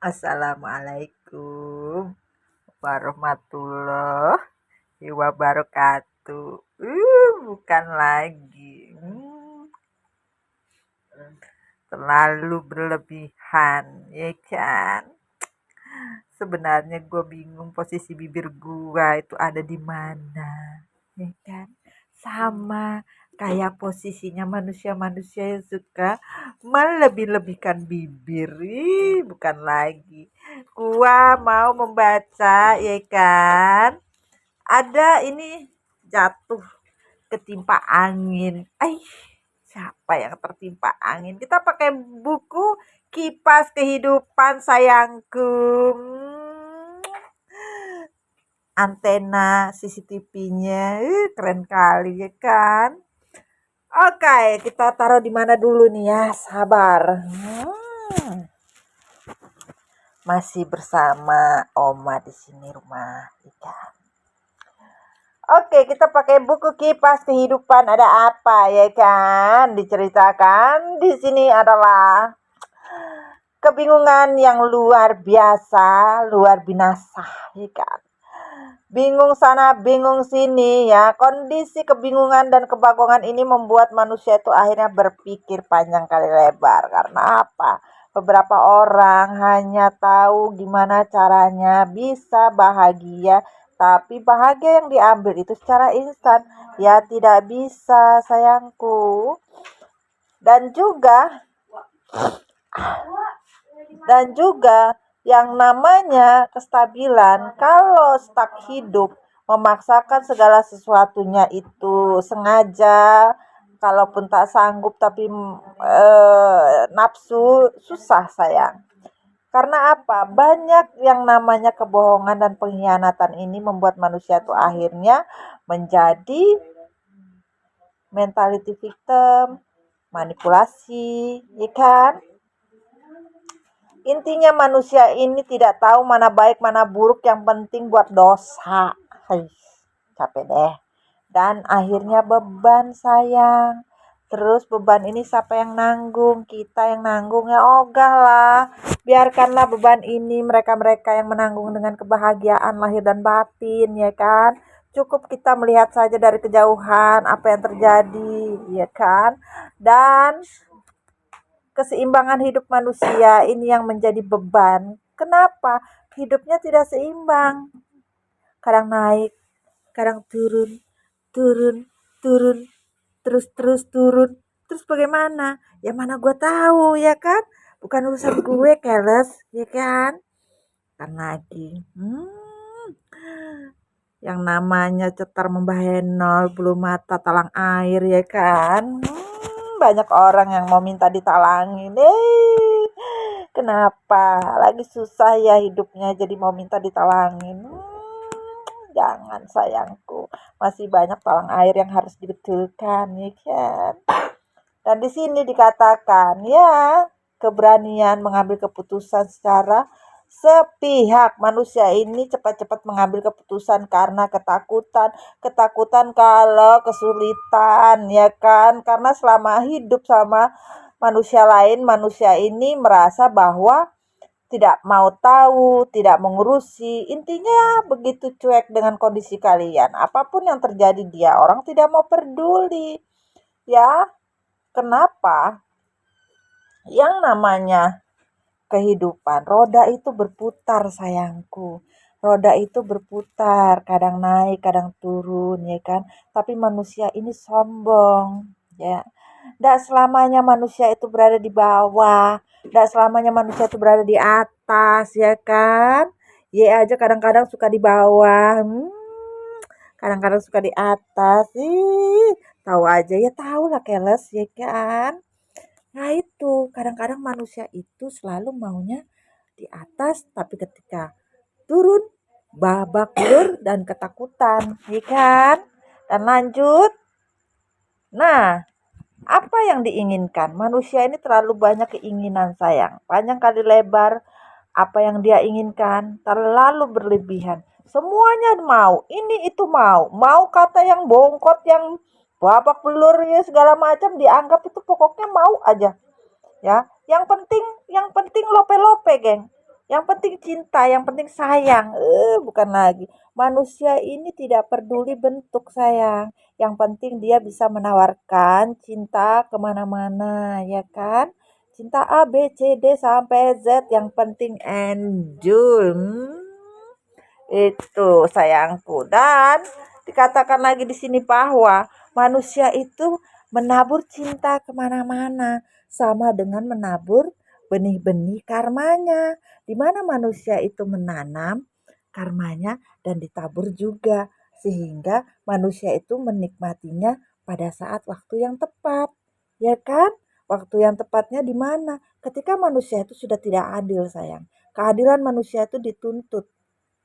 Assalamualaikum warahmatullahi wabarakatuh. Bukan lagi. Terlalu berlebihan, ya kan? Sebenarnya gue bingung posisi bibir gue itu ada di mana, ya kan? Sama kayak posisinya manusia-manusia yang suka melebih-lebihkan bibir. Bukan lagi. Gua mau membaca, ya kan? Ada ini jatuh ketimpa angin. Siapa yang tertimpa angin? Kita pakai buku Kipas Kehidupan sayangku. Antena CCTV-nya keren kali ya kan. Oke, kita taruh di mana dulu nih ya? Sabar. Masih bersama Oma di sini rumah ikan. Oke, kita pakai buku Kipas Kehidupan. Ada apa ya kan? Diceritakan di sini adalah kebingungan yang luar biasa, luar binasa, ya kan? Bingung sana, bingung sini ya. Kondisi kebingungan dan kebagongan ini membuat manusia itu akhirnya berpikir panjang kali lebar. Karena apa? Beberapa orang hanya tahu gimana caranya bisa bahagia, tapi bahagia yang diambil itu secara instan. Ya tidak bisa sayangku. Dan juga yang namanya kestabilan, kalau stuck hidup memaksakan segala sesuatunya itu sengaja, kalaupun tak sanggup tapi nafsu, susah sayang. Karena apa? Banyak yang namanya kebohongan dan pengkhianatan ini membuat manusia itu akhirnya menjadi mentality victim, manipulasi, ya kan? Intinya manusia ini tidak tahu mana baik mana buruk, yang penting buat dosa. Capek deh. Dan akhirnya beban sayang. Terus beban ini siapa yang nanggung? Kita yang nanggung ya, ogah lah. Biarkanlah beban ini mereka-mereka yang menanggung dengan kebahagiaan lahir dan batin, ya kan? Cukup kita melihat saja dari kejauhan apa yang terjadi, ya kan? Dan keseimbangan hidup manusia ini yang menjadi beban. Kenapa? Hidupnya tidak seimbang. Kadang naik, kadang turun, turun, turun, terus turun. Terus bagaimana? Ya mana gue tahu, ya kan? Bukan urusan gue, keles, ya kan? Kan lagi. Yang namanya cetar membahenol, bulu mata talang air, ya kan? Banyak orang yang mau minta ditalangin. Kenapa? Lagi susah ya hidupnya jadi mau minta ditalangin. Jangan sayangku. Masih banyak talang air yang harus dibetulkan, ya kan? Dan di sini dikatakan ya, keberanian mengambil keputusan secara sepihak. Manusia ini cepat-cepat mengambil keputusan karena ketakutan kalau kesulitan, ya kan? Karena selama hidup sama manusia lain, manusia ini merasa bahwa tidak mau tahu, tidak mengurusi. Intinya begitu cuek dengan kondisi kalian. Apapun yang terjadi dia orang tidak mau peduli. Ya, kenapa? Yang namanya kehidupan, roda itu berputar sayangku. Roda itu berputar, kadang naik, kadang turun, ya kan? Tapi manusia ini sombong, ya. Tidak selamanya manusia itu berada di bawah, tidak selamanya manusia itu berada di atas, ya kan? Ya aja kadang-kadang suka di bawah, kadang-kadang suka di atas. Tahu aja ya, tahu lah keles, ya kan? Nah itu, kadang-kadang manusia itu selalu maunya di atas, tapi ketika turun, babak belur dan ketakutan, ya kan? Dan lanjut. Nah, apa yang diinginkan? Manusia ini terlalu banyak keinginan sayang. Panjang kali lebar, apa yang dia inginkan terlalu berlebihan. Semuanya mau, ini itu mau. Mau kata yang bongkot, yang babak belur ya segala macam dianggap itu pokoknya mau aja. Ya, yang penting lope-lope, geng. Yang penting cinta, yang penting sayang. Bukan lagi. Manusia ini tidak peduli bentuk sayang. Yang penting dia bisa menawarkan cinta kemana-mana, ya kan? Cinta A, B, C, D, sampai Z. Yang penting enjoy. Itu sayangku. Dan dikatakan lagi di sini bahwa manusia itu menabur cinta kemana-mana. Sama dengan menabur benih-benih karmanya. Di mana manusia itu menanam karmanya dan ditabur juga. Sehingga manusia itu menikmatinya pada saat waktu yang tepat. Ya kan? Waktu yang tepatnya di mana? Ketika manusia itu sudah tidak adil, sayang. Keadilan manusia itu dituntut.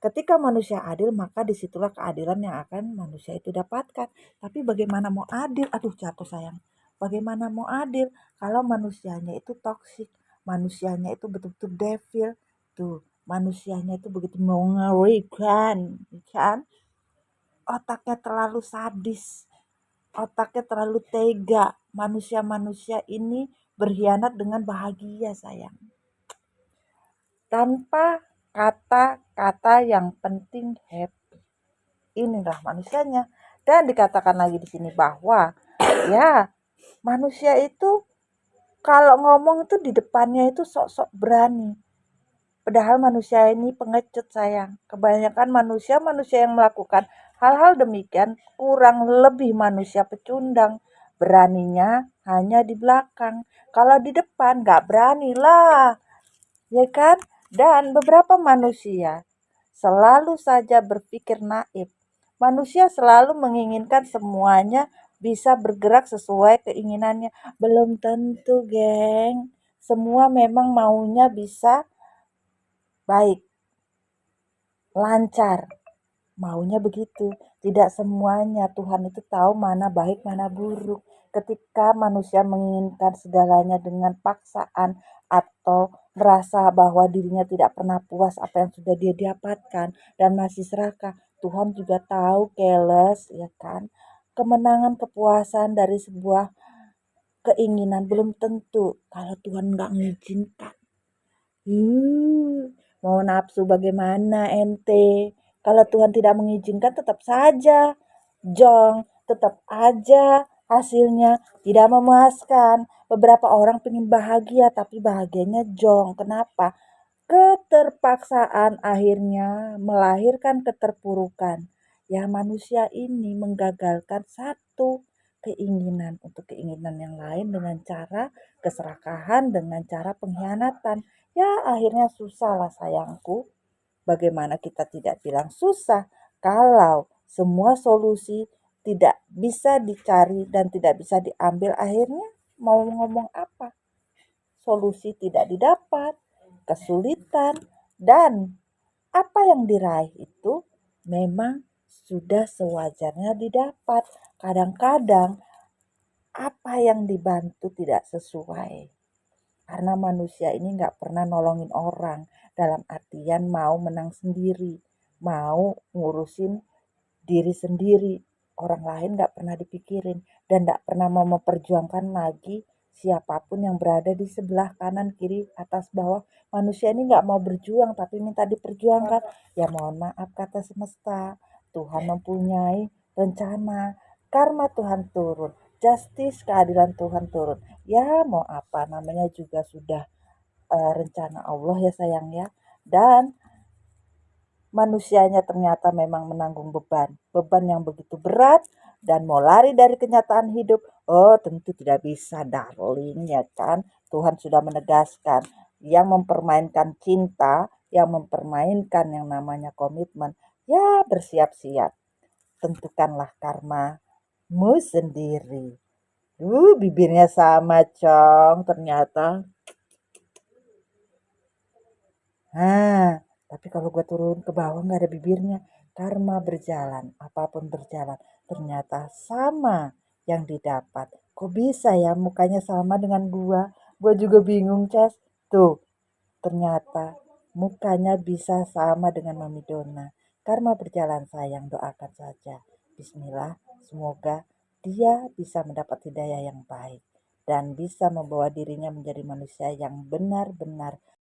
Ketika manusia adil, maka disitulah keadilan yang akan manusia itu dapatkan. Tapi bagaimana mau adil? Aduh, jatuh sayang. Bagaimana mau adil kalau manusianya itu toksik, manusianya itu betul-betul devil, tuh manusianya itu begitu mengerikan, kan? Otaknya terlalu sadis, otaknya terlalu tega. Manusia-manusia ini berkhianat dengan bahagia, sayang. Tanpa kata-kata yang penting happy. Inilah manusianya. Dan dikatakan lagi di sini bahwa ya manusia itu kalau ngomong itu di depannya itu sok-sok berani. Padahal manusia ini pengecut, sayang. Kebanyakan manusia yang melakukan hal-hal demikian kurang lebih manusia pecundang. Beraninya hanya di belakang. Kalau di depan nggak berani lah. Ya kan? Dan beberapa manusia selalu saja berpikir naif. Manusia selalu menginginkan semuanya bisa bergerak sesuai keinginannya. Belum tentu, geng. Semua memang maunya bisa baik, lancar. Maunya begitu. Tidak semuanya Tuhan itu tahu mana baik, mana buruk. Ketika manusia menginginkan segalanya dengan paksaan atau merasa bahwa dirinya tidak pernah puas apa yang sudah dia dapatkan dan masih serakah, Tuhan juga tahu keles, ya kan? Kemenangan kepuasan dari sebuah keinginan belum tentu kalau Tuhan nggak mengizinkan. Mau nafsu bagaimana ente? Kalau Tuhan tidak mengizinkan tetap saja jong, tetap aja hasilnya tidak memuaskan. Beberapa orang pengen bahagia tapi bahagianya jong. Kenapa? Keterpaksaan akhirnya melahirkan keterpurukan. Ya manusia ini menggagalkan satu keinginan untuk keinginan yang lain dengan cara keserakahan, dengan cara pengkhianatan. Ya akhirnya susah lah sayangku. Bagaimana kita tidak bilang susah kalau semua solusi tidak bisa dicari dan tidak bisa diambil, akhirnya mau ngomong apa? Solusi tidak didapat, kesulitan, dan apa yang diraih itu memang sudah sewajarnya didapat. Kadang-kadang apa yang dibantu tidak sesuai. Karena manusia ini nggak pernah nolongin orang. Dalam artian mau menang sendiri. Mau ngurusin diri sendiri. Orang lain nggak pernah dipikirin. Dan nggak pernah mau memperjuangkan lagi siapapun yang berada di sebelah kanan, kiri, atas, bawah. Manusia ini nggak mau berjuang tapi minta diperjuangkan. Ya mohon maaf kata semesta. Tuhan mempunyai rencana. Karma Tuhan turun. Justice, keadilan Tuhan turun. Ya mau apa, namanya juga sudah rencana Allah ya sayang ya. Dan manusianya ternyata memang menanggung beban yang begitu berat, dan mau lari dari kenyataan hidup, oh tentu tidak bisa darling, ya kan? Tuhan sudah menegaskan, yang mempermainkan cinta, yang mempermainkan yang namanya komitmen, ya bersiap-siap, tentukanlah karmamu sendiri. Bibirnya sama cong ternyata. Nah, tapi kalau gue turun ke bawah nggak ada bibirnya. Karma berjalan, apapun berjalan. Ternyata sama yang didapat. Kok bisa ya mukanya sama dengan gue? Gue juga bingung, Ces. Tuh, ternyata mukanya bisa sama dengan Mami Dona. Karma berjalan sayang, doakan saja. Bismillah, semoga dia bisa mendapat hidayah yang baik. Dan bisa membawa dirinya menjadi manusia yang benar-benar